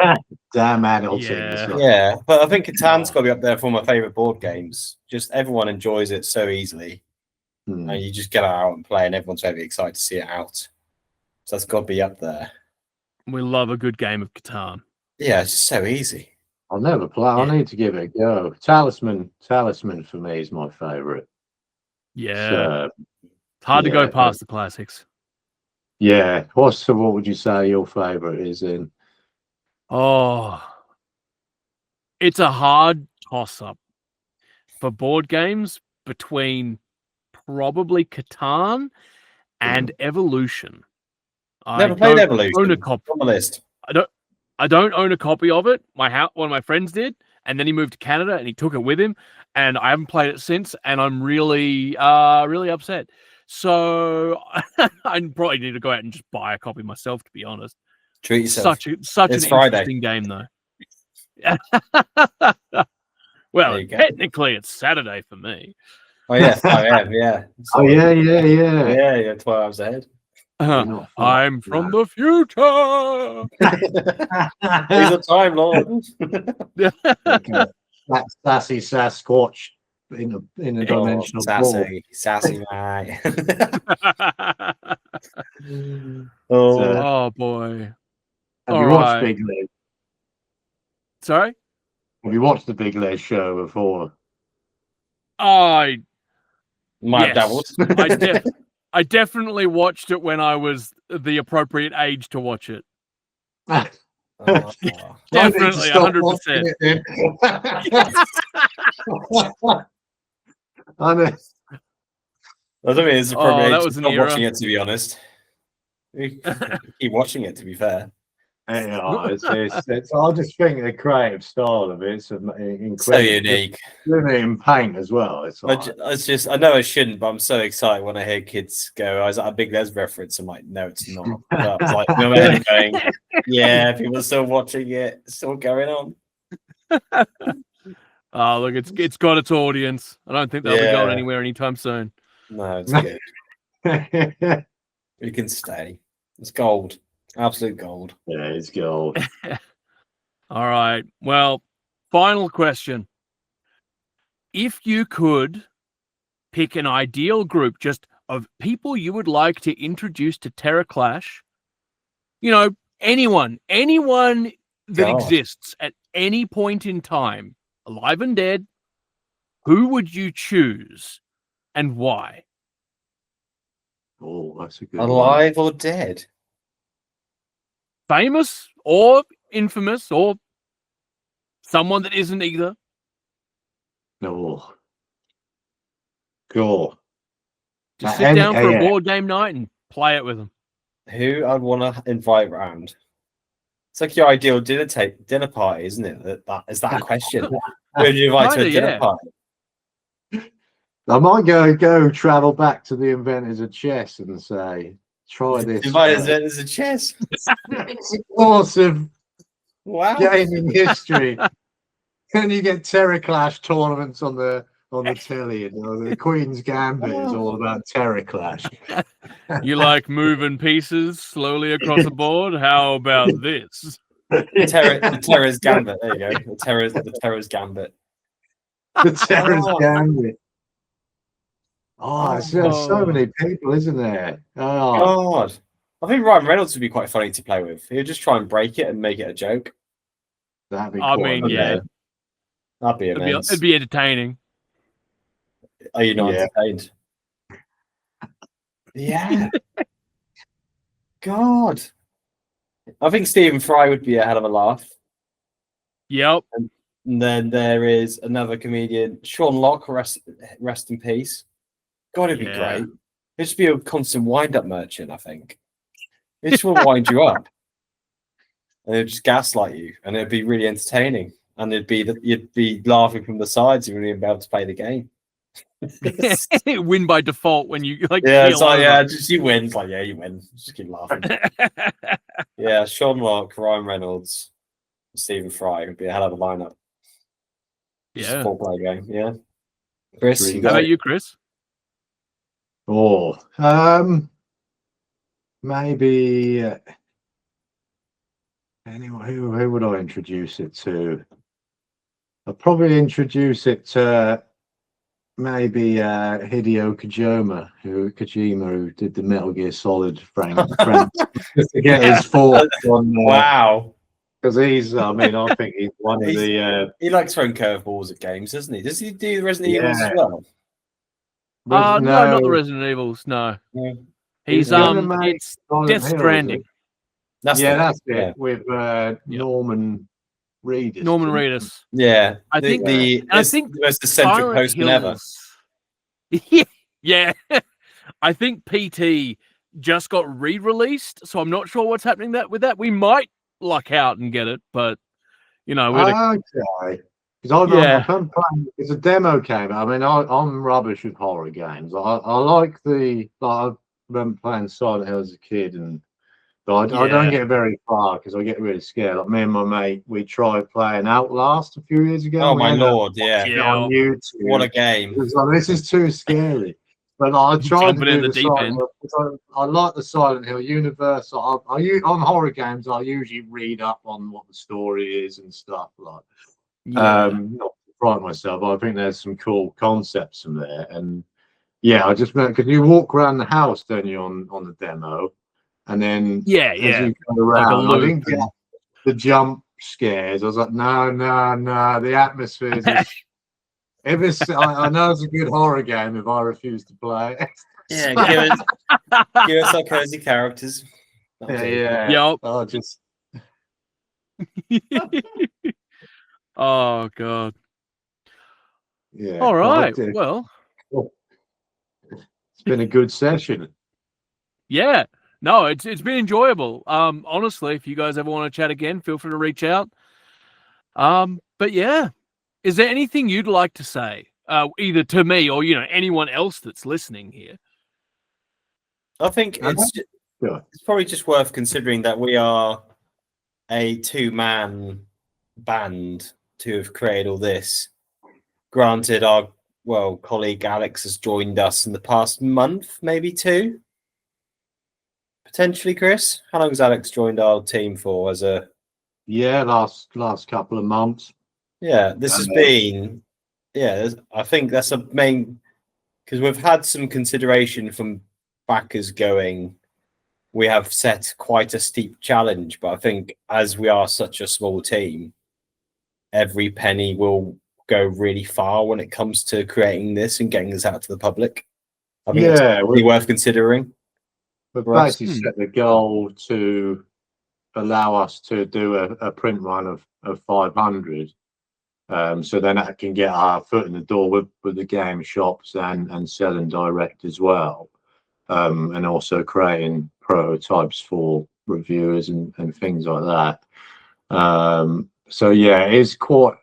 Damn adults. Yeah, but I think Catan's got to be up there for my favourite board games. Just everyone enjoys it so easily. And you just get out and play, and everyone's very excited to see it out. So that's got to be up there. We love a good game of Catan. Yeah, it's just so easy. I'll never play. I need to give it a go. Talisman for me is my favourite. Yeah. It's hard to go past the classics. Yeah. What would you say your favourite is in? Oh, it's a hard toss-up for board games between probably Catan and Evolution. Never played Evolution. Own a copy. On the list. I don't own a copy of it. One of my friends did, and then he moved to Canada and he took it with him, and I haven't played it since, and I'm really, really upset. So I probably need to go out and just buy a copy myself, to be honest. Treat yourself. Such It's an Friday. interesting game, though. There Well, you go. technically, it's Saturday for me. Oh yeah, 5 a.m. Yeah. Oh yeah, yeah, yeah. Yeah, you're 12 hours ahead. You're not far. I'm from the future. He's a time lord. That sassy Sasquatch in a dimensional ball. Sassy, mate. Oh. Oh boy. Have All you watched right. Big Les? Sorry? Have you watched the Big Les show before? I My yes. doubles. I definitely watched it when I was the appropriate age to watch it. Definitely, 100%. I know. I don't mean it's appropriate. that was an Stop era. watching it, to be honest. Keep watching it, to be fair. Yeah, it's, I just think the creative style of it's incredible. So unique. Doing it in paint as well. It's like, It's just, I know I shouldn't, but I'm so excited when I hear kids go, "I was at a Big Les reference." I'm like, no, it's not. But it's like, no matter going, yeah, people are still watching it, it's still going on. Oh, look, it's got its audience. I don't think they'll be going anywhere anytime soon. No, it's good. We can stay. It's gold. Absolute gold. Yeah, it's gold. All right. Well, final question. If you could pick an ideal group just of people you would like to introduce to TerraClash, anyone that exists at any point in time, alive and dead, who would you choose and why? Oh, that's a good Alive or dead? Famous or infamous or someone that isn't either? No. Cool. Just sit down for a board game night and play it with them. Who I'd want to invite round? It's like your ideal dinner party, isn't it? Is that a question? Who would you invite to a dinner party? I might go travel back to the inventors of chess and say, try this. Invite inventors of chess. It's a course of gaming history. Can you get TerraClash tournaments on the telly? The Queen's Gambit is all about TerraClash. You like moving pieces slowly across a board? How about this? The Terra's Gambit. There you go. The Terra's Gambit. The Terra's Gambit. Oh, there's so many people, isn't there? Oh. God. I think Ryan Reynolds would be quite funny to play with. He'd just try and break it and make it a joke. That'd be cool. I mean, yeah. That'd be immense. It'd be entertaining. Are you not entertained? Yeah. God. I think Stephen Fry would be a hell of a laugh. Yep. And then there is another comedian, Sean Locke, rest in peace. God, it'd be great. It'd just be a constant wind-up merchant, I think. It just will wind you up. And it'd just gaslight you. And it'd be really entertaining. And you'd be laughing from the sides. You wouldn't even be able to play the game. Win by default when you like. Yeah, it's like, just you win. It's like, you win. Just keep laughing. Yeah, Sean Locke, Ryan Reynolds, Stephen Fry would be a hell of a lineup. Just a full-play game. Yeah. Chris, how about you, Chris? Oh, maybe anyone. Who would I introduce it to? I'd probably introduce it to maybe Hideo Kojima, who did the Metal Gear Solid frame just to get his thoughts on. Wow. Because I think he's one of the. He likes throwing curveballs at games, doesn't he? Does he do the Resident Evils as well? No, not the Resident Evils. No, he's it's Death Stranding. That's it. Yeah. With Norman Reedus. Norman Reedus. Yeah, I think the most eccentric postman ever. Yeah, I think PT just got re-released, so I'm not sure what's happening with that. We might luck out and get it, but okay. Because Because Yeah. I've been playing. It's a demo game. I mean, I'm rubbish with horror games. I like I've been playing Silent Hill as a kid, but I don't Yeah. get very far because I get really scared. Like me and my mate, we tried playing Outlast a few years ago. Oh We my ended up lord, yeah. watching it on YouTube. What a It game. was like, this is too scary. But like, I tried to Jumping in do the the deep Silent end. Hill. Because I like the Silent Hill universe. On horror games, I usually read up on what the story is and stuff like. Yeah. Not to frighten myself. I think there's some cool concepts in there. And yeah, I just meant because you walk around the house, don't you, on the demo, and then Yeah. as Yeah. you go Like a around, I loop. didn't get the jump scares. I was like, no, the atmosphere is just. If it's, I know it's a good horror game if I refuse to play. Yeah, So- give us our cozy characters. yeah. Yup. Oh, just Oh god. yeah. All right. It's Well, been a good session. yeah. No, it's been enjoyable. Honestly, if you guys ever want to chat again, feel free to reach out. But yeah, is there anything you'd like to say, either to me or anyone else that's listening here? I think Sure. it's probably just worth considering that we are a two-man band to have created all this. Granted, our colleague Alex has joined us in the past month, maybe two. Potentially, Chris. How long has Alex joined our team for? Yeah, last couple of months. Yeah, this has been. Yeah, I think that's a main because we've had some consideration from backers going. We have set quite a steep challenge, but I think as we are such a small team, every penny will go really far when it comes to creating this and getting this out to the public. I think it's really worth considering. We've for us. basically set the goal to allow us to do a print run of 500. So then that can get our foot in the door with the game shops and selling direct as well. And also creating prototypes for reviewers and things like that. So yeah, it is quite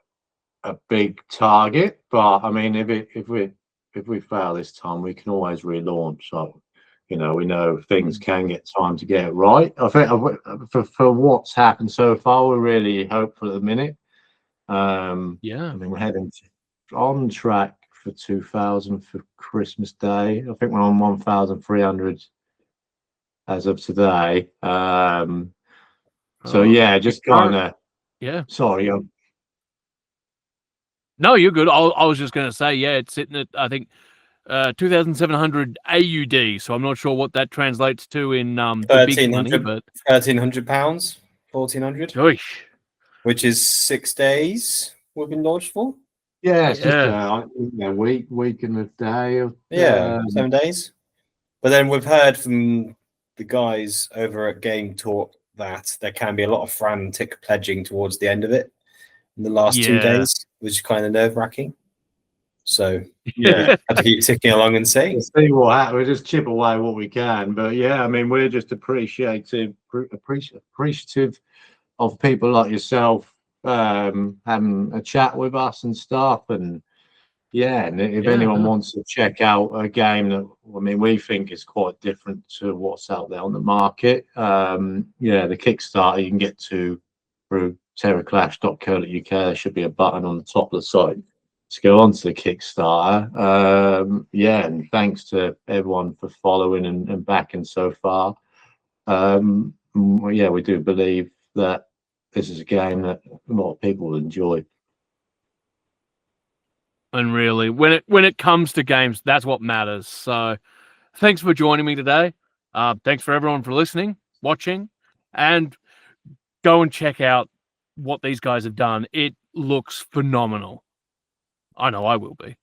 a big target, but I mean, if we fail this time, we can always relaunch. So, we know things can get time to get it right. I think for what's happened so far, we're really hopeful at the minute. Yeah. I mean, we're heading on track for 2,000 for Christmas Day. I think we're on 1,300 as of today. So yeah, just kind of. Yeah. Sorry, No, you're good. I was just going to say, yeah, it's sitting at, I think, 2,700 AUD. So I'm not sure what that translates to in the big money, but £1,300, 1,400, gosh. which is 6 days we've been launched for. yeah, it's just week and a day. Of, 7 days. But then we've heard from the guys over at Game Talk that there can be a lot of frantic pledging towards the end of it in the last 2 days, which is kind of nerve-wracking. So yeah, I have to keep ticking along and see. we'll see what happens. We just chip away what we can. But yeah, I mean, we're just appreciative of people like yourself having a chat with us and stuff. And yeah, and if anyone wants to check out a game that, I mean, we think is quite different to what's out there on the market, the Kickstarter you can get to through TerraClash.co.uk. There should be a button on the top of the site to go onto the Kickstarter. And thanks to everyone for following and backing so far. We do believe that this is a game that a lot of people will enjoy. And really, when it comes to games, that's what matters. So thanks for joining me today. Thanks for everyone for listening, watching, and go and check out what these guys have done. It looks phenomenal. I know I will be.